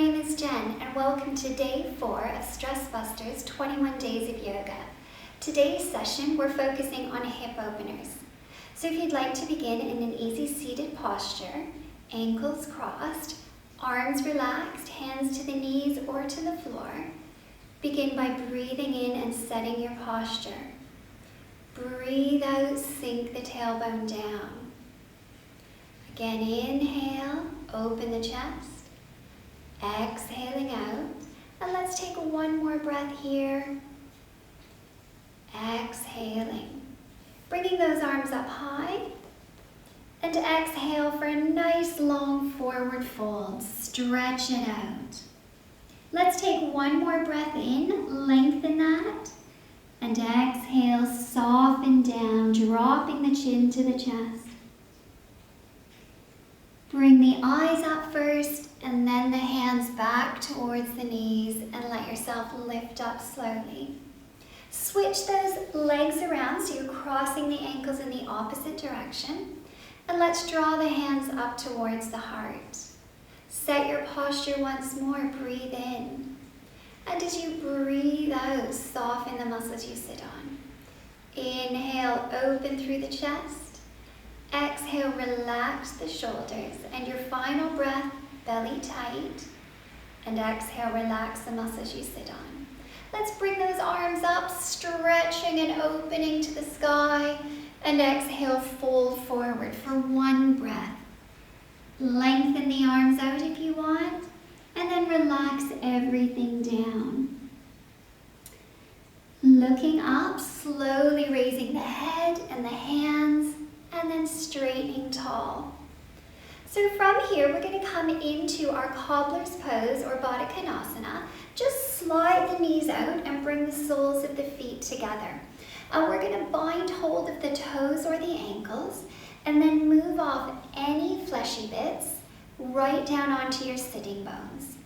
name is Jen and welcome to day 4 of Stress Busters 21 Days of Yoga. Today's session we're focusing on hip openers. So if you'd like to begin in an easy seated posture, ankles crossed, arms relaxed, hands to the knees or to the floor, begin by breathing in and setting your posture. Breathe out, sink the tailbone down. Again, inhale, open the chest. Exhaling out. And let's take one more breath here. Exhaling. Bringing those arms up high. And exhale for a nice long forward fold. Stretch it out. Let's take one more breath in, lengthen that. And exhale, soften down, dropping the chin to the chest. Bring the eyes up first and then the hands back towards the knees and let yourself lift up slowly. Switch those legs around so you're crossing the ankles in the opposite direction. And let's draw the hands up towards the heart. Set your posture once more, breathe in. And as you breathe out, soften the muscles you sit on. Inhale, open through the chest. Exhale, relax the shoulders, and your final breath, belly tight. And exhale, relax the muscles you sit on. Let's bring those arms up, stretching and opening to the sky. And exhale, fold forward for one breath. Lengthen the arms out if you want, and then relax everything down. Looking up, slowly raising the head and the hands, and then straightening tall. So from here, we're going to come into our Cobbler's pose or Baddha Konasana. Just slide the knees out and bring the soles of the feet together. And we're going to bind hold of the toes or the ankles and then move off any fleshy bits right down onto your sitting bones.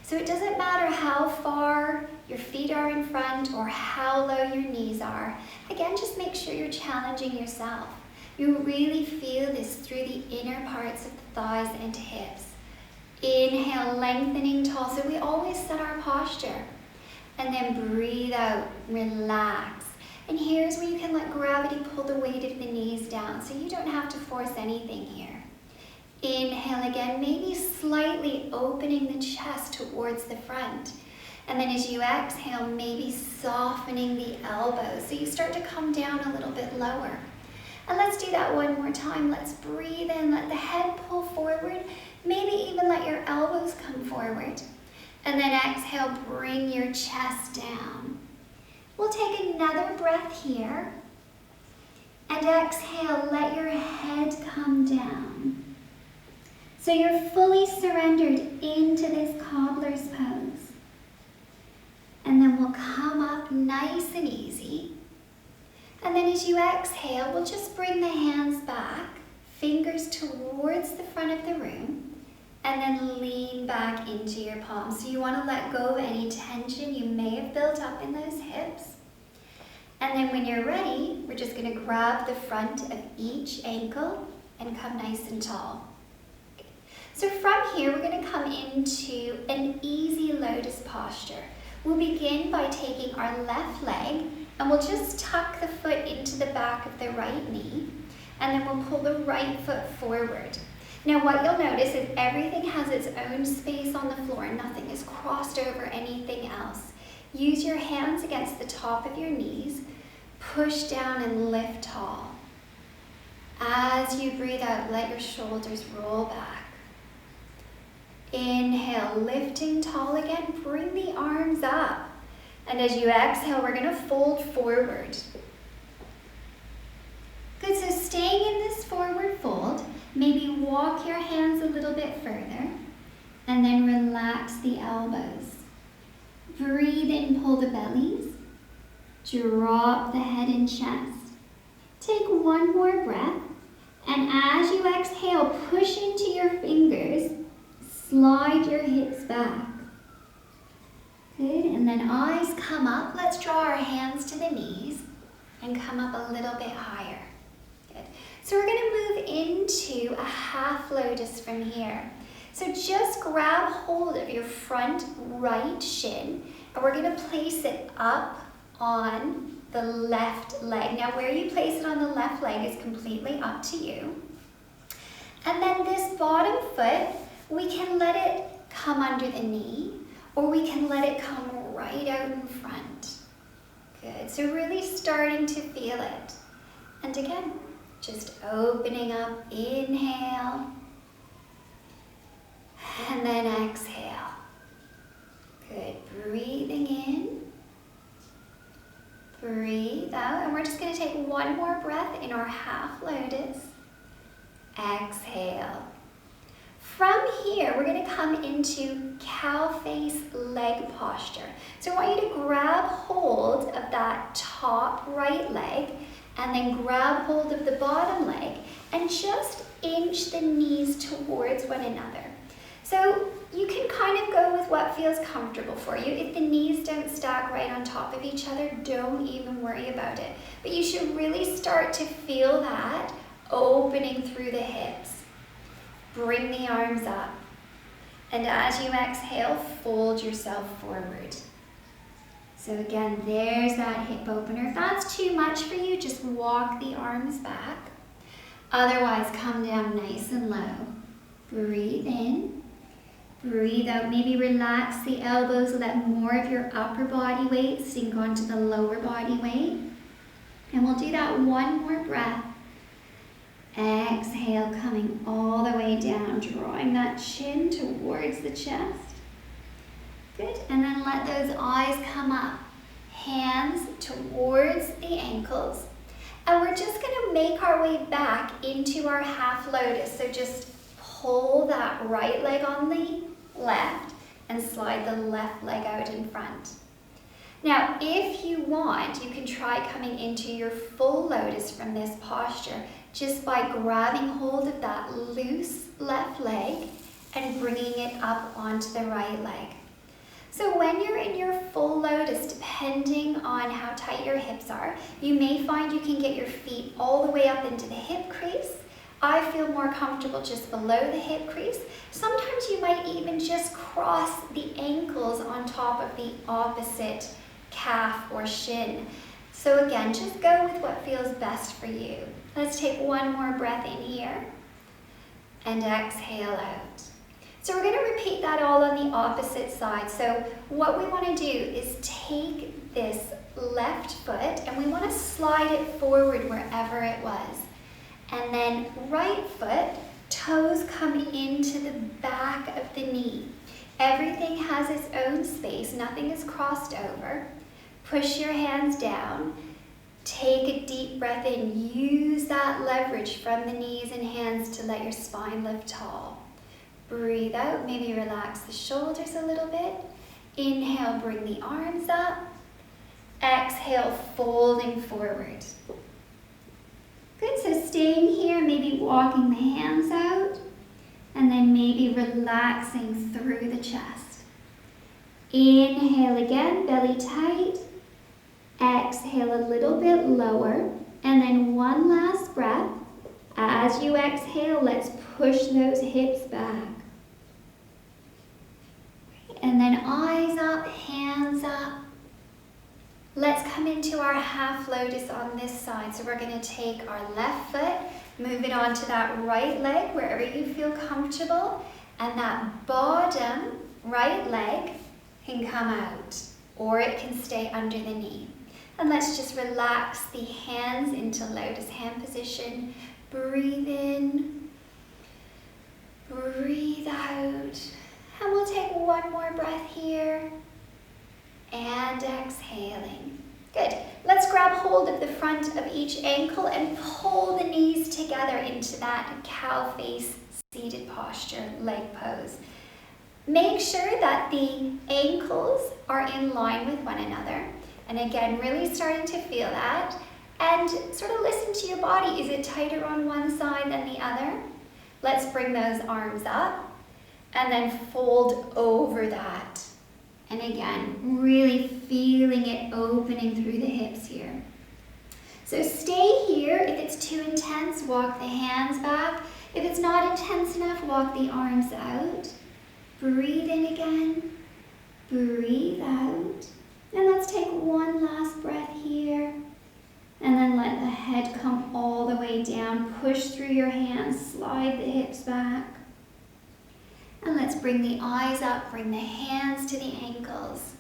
So it doesn't matter how far your feet are in front or how low your knees are. Again, just make sure you're challenging yourself. You really feel this through the inner parts of the thighs and hips. Inhale, lengthening tall. So we always set our posture. And then breathe out, relax. And here's where you can let gravity pull the weight of the knees down so you don't have to force anything here. Inhale again, maybe slightly opening the chest towards the front. And then as you exhale, maybe softening the elbows so you start to come down a little bit lower. And let's do that one more time. Let's breathe in, let the head pull forward, maybe even let your elbows come forward. And then exhale, bring your chest down. We'll take another breath here. And exhale, let your head come down. So you're fully surrendered into this Cobbler's pose. And then we'll come up nice and easy. And then as you exhale, we'll just bring the hands back, fingers towards the front of the room, and then lean back into your palms. So you want to let go of any tension you may have built up in those hips. And then when you're ready, we're just going to grab the front of each ankle and come nice and tall. So from here, we're going to come into an easy lotus posture. We'll begin by taking our left leg and we'll just tuck the foot into the back of the right knee, and then we'll pull the right foot forward. Now what you'll notice is everything has its own space on the floor, nothing is crossed over anything else. Use your hands against the top of your knees, push down and lift tall. As you breathe out, let your shoulders roll back. Inhale, lifting tall again, bring the arms up. And as you exhale, we're going to fold forward. Good, so staying in this forward fold, maybe walk your hands a little bit further and then relax the elbows. Breathe in, pull the bellies. Drop the head and chest. Take one more breath, and as you exhale, push into your fingers, slide your hips back. Good, and then eyes come up. Let's draw our hands to the knees and come up a little bit higher. Good. So we're going to move into a half lotus from here. So just grab hold of your front right shin, and we're going to place it up on the left leg. Now where you place it on the left leg is completely up to you. And then this bottom foot, we can let it come under the knee, or we can let it come right out in front. Good, so really starting to feel it. And again, just opening up, inhale, and then exhale. Good, breathing in, breathe out, and we're just going to take one more breath in our half lotus. Exhale. From here, we're going to come into cow face leg posture. So I want you to grab hold of that top right leg and then grab hold of the bottom leg and just inch the knees towards one another. So you can kind of go with what feels comfortable for you. If the knees don't stack right on top of each other, don't even worry about it. But you should really start to feel that opening through the hips. Bring the arms up. And as you exhale, fold yourself forward. So again, there's that hip opener. If that's too much for you, just walk the arms back. Otherwise, come down nice and low. Breathe in. Breathe out. Maybe relax the elbows, let more of your upper body weight sink onto the lower body weight. And we'll do that one more breath. Exhale, coming all the way down, drawing that chin towards the chest. Good, and then let those eyes come up. Hands towards the ankles. And we're just going to make our way back into our half lotus. So just pull that right leg on the left and slide the left leg out in front. Now, if you want, you can try coming into your full lotus from this posture just by grabbing hold of that loose left leg and bringing it up onto the right leg. So when you're in your full lotus, depending on how tight your hips are, you may find you can get your feet all the way up into the hip crease. I feel more comfortable just below the hip crease. Sometimes you might even just cross the ankles on top of the opposite calf or shin. So again, just go with what feels best for you. Let's take one more breath in here and exhale out. So we're going to repeat that all on the opposite side. So what we want to do is take this left foot and we want to slide it forward wherever it was. And then right foot, toes come into the back of the knee. Everything has its own space, nothing is crossed over. Push your hands down. Take a deep breath in. Use that leverage from the knees and hands to let your spine lift tall. Breathe out, maybe relax the shoulders a little bit. Inhale, bring the arms up. Exhale, folding forward. Good, so staying here, maybe walking the hands out, and then maybe relaxing through the chest. Inhale again, belly tight. Exhale a little bit lower, and then one last breath. As you exhale, let's push those hips back. And then eyes up, hands up. Let's come into our half lotus on this side. So we're going to take our left foot, move it onto that right leg wherever you feel comfortable, and that bottom right leg can come out, or it can stay under the knee. And let's just relax the hands into lotus hand position. Breathe in, breathe out. And we'll take one more breath here. And exhaling. Good. Let's grab hold of the front of each ankle and pull the knees together into that cow face seated posture, leg pose. Make sure that the ankles are in line with one another. And again, really starting to feel that. And sort of listen to your body. Is it tighter on one side than the other? Let's bring those arms up and then fold over that. And again, really feeling it opening through the hips here. So stay here. If it's too intense, walk the hands back. If it's not intense enough, walk the arms out. Breathe in again. Breathe out. And let's take one last breath here. And then let the head come all the way down. Push through your hands. Slide the hips back. And let's bring the eyes up. Bring the hands to the ankles.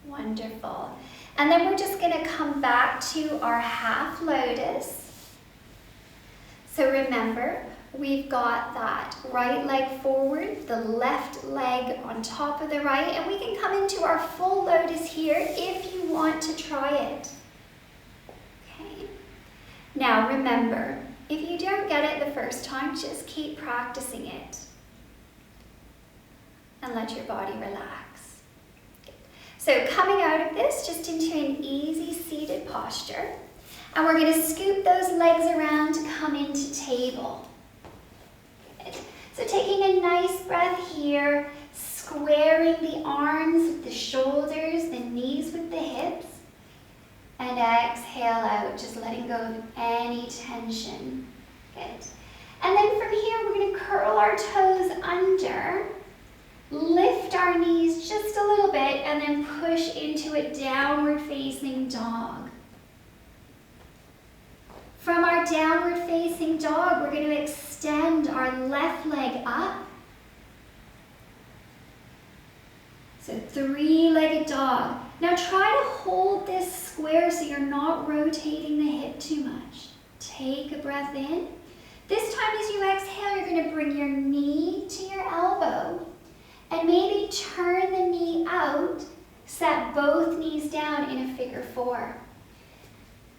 Wonderful. And then we're just going to come back to our half lotus. So remember, we've got that right leg forward, the left leg on top of the right, and we can come into our full lotus here if you want to try it. Okay. Now remember, if you don't get it the first time, just keep practicing it. And let your body relax. So coming out of this, just into an easy seated posture. And we're going to scoop those legs around to come into table. Good. So taking a nice breath here, squaring the arms with the shoulders, the knees with the hips. And exhale out, just letting go of any tension. Good. And then from here, we're going to curl our toes under. Lift our knees just a little bit and then push into a downward facing dog. From our downward facing dog, we're going to extend our left leg up. So three-legged dog. Now try to hold this square so you're not rotating the hip too much. Take a breath in. This time as you exhale, you're going to bring your knee to your elbow. And maybe turn the knee out, set both knees down in a figure four.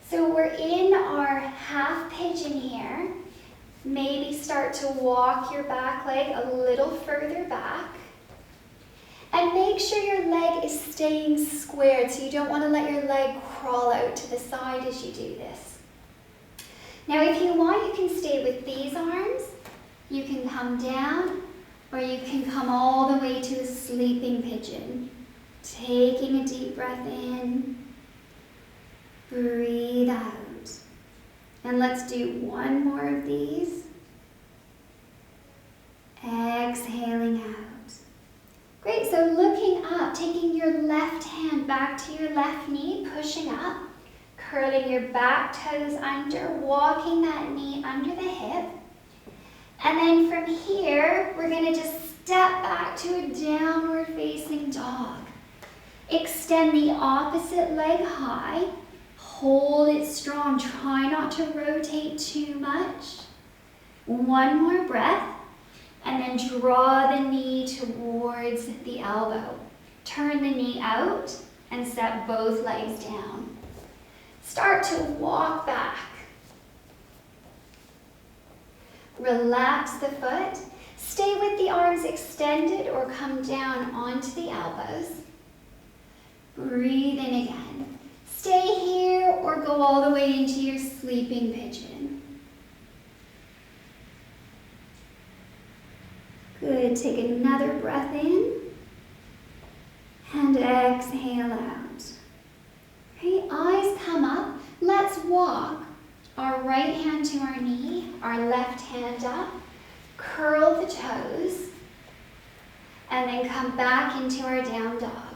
So we're in our half pigeon here. Maybe start to walk your back leg a little further back. And make sure your leg is staying squared, so you don't want to let your leg crawl out to the side as you do this. Now if you want, you can stay with these arms. You can come down. Or you can come all the way to a sleeping pigeon. Taking a deep breath in. Breathe out. And let's do one more of these. Exhaling out. Great, so looking up, taking your left hand back to your left knee, pushing up. Curling your back toes under, walking that knee under the hip. And then from here, we're going to just step back to a downward facing dog. Extend the opposite leg high. Hold it strong. Try not to rotate too much. One more breath. And then draw the knee towards the elbow. Turn the knee out and set both legs down. Start to walk back. Relax the foot. Stay with the arms extended or come down onto the elbows. Breathe in again. Stay here or go all the way into your sleeping pigeon. Good. Take another breath in and exhale out. Okay, eyes come up. Let's walk. Our right hand to our knee, our left hand up, curl the toes, and then come back into our down dog.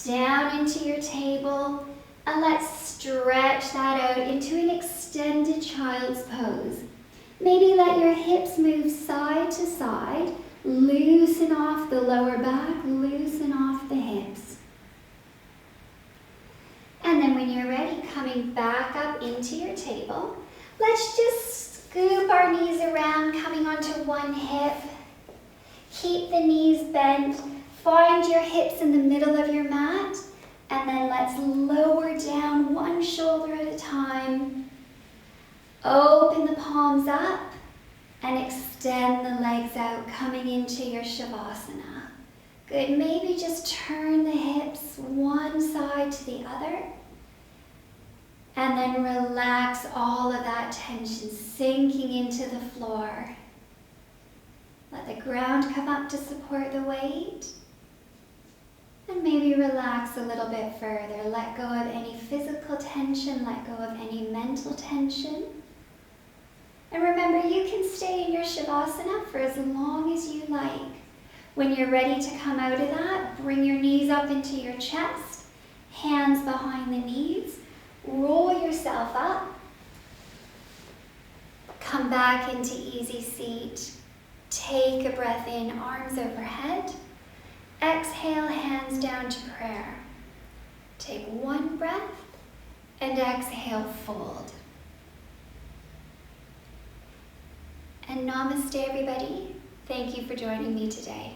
Down into your table, and let's stretch that out into an extended child's pose. Maybe let your hips move side to side, loosen off the lower back, loosen off the hips. And then when you're ready, coming back up into your table, let's just scoop our knees around, coming onto one hip. Keep the knees bent. Find your hips in the middle of your mat. And then let's lower down one shoulder at a time. Open the palms up and extend the legs out, coming into your Shavasana. Good, maybe just turn the hips one side to the other. And then relax all of that tension, sinking into the floor. Let the ground come up to support the weight. And maybe relax a little bit further. Let go of any physical tension, let go of any mental tension. you can stay in your Shavasana for as long as you like. When you're ready to come out of that, bring your knees up into your chest, hands behind the knees, roll yourself up, come back into easy seat. Take a breath in, arms overhead. Exhale, hands down to prayer. Take one breath and exhale, fold. And namaste, everybody. Thank you for joining me today.